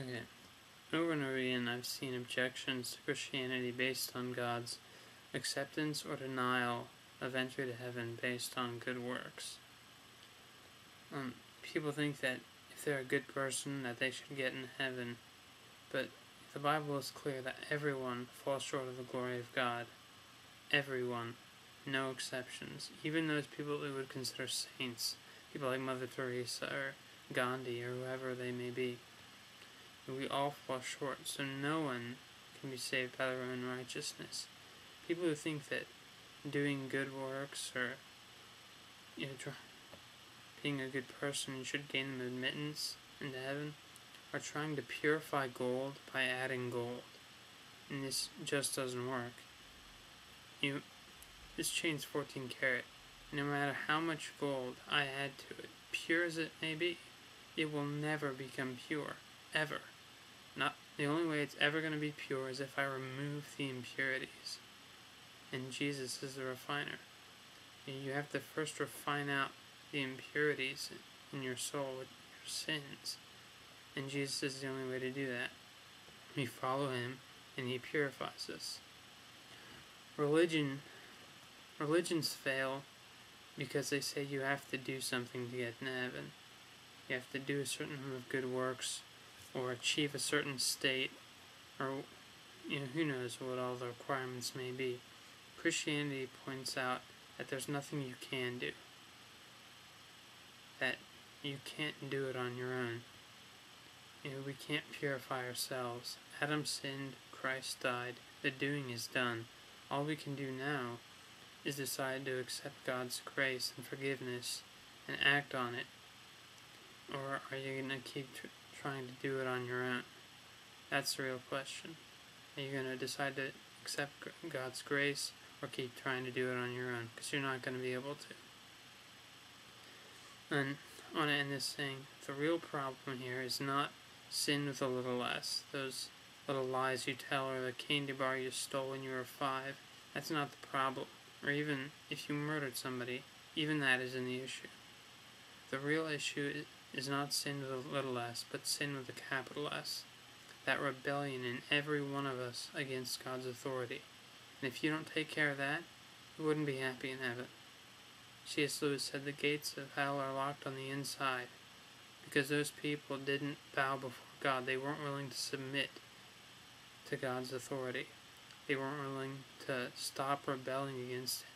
Okay. Over and over again, I've seen objections to Christianity based on God's acceptance or denial of entry to heaven based on good works. People think that if they're a good person, that they should get in heaven, but the Bible is clear that everyone falls short of the glory of God. Everyone. No exceptions. Even those people we would consider saints, people like Mother Teresa or Gandhi or whoever they may be. We all fall short, so no one can be saved by their own righteousness. People who think that doing good works or being a good person should gain them admittance into heaven are trying to purify gold by adding gold, and this just doesn't work. This chain's 14 karat. No matter how much gold I add to it, pure as it may be, it will never become pure, ever. Not the only way it's ever going to be pure is if I remove the impurities. And Jesus is the refiner. You have to first refine out the impurities in your soul with your sins. And Jesus is the only way to do that. We follow him and he purifies us. Religions fail because they say you have to do something to get into heaven. You have to do a certain number of good works or achieve a certain state, or who knows what all the requirements may be. Christianity points out that there's nothing you can do, that you can't do it on your own. We can't purify ourselves. Adam sinned, Christ died, the doing is done. All we can do now is decide to accept God's grace and forgiveness and act on it. Or are you going to keep trying to do it on your own? That's the real question. Are you going to decide to accept God's grace or keep trying to do it on your own? Because you're not going to be able to. And I want to end this saying, the real problem here is not sin with a little less. Those little lies you tell or the candy bar you stole when you were 5, that's not the problem. Or even if you murdered somebody, even that isn't the issue. The real issue is not sin with a little less, but sin with a capital S. That rebellion in every one of us against God's authority. And if you don't take care of that, you wouldn't be happy in heaven. C.S. Lewis said the gates of hell are locked on the inside because those people didn't bow before God. They weren't willing to submit to God's authority. They weren't willing to stop rebelling against it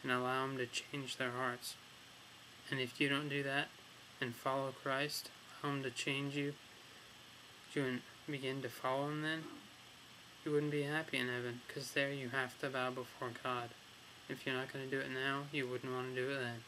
and allow him to change their hearts. And if you don't do that and follow Christ, allow him to change you, you begin to follow him, then you wouldn't be happy in heaven, because there you have to bow before God. If you're not going to do it now, you wouldn't want to do it then.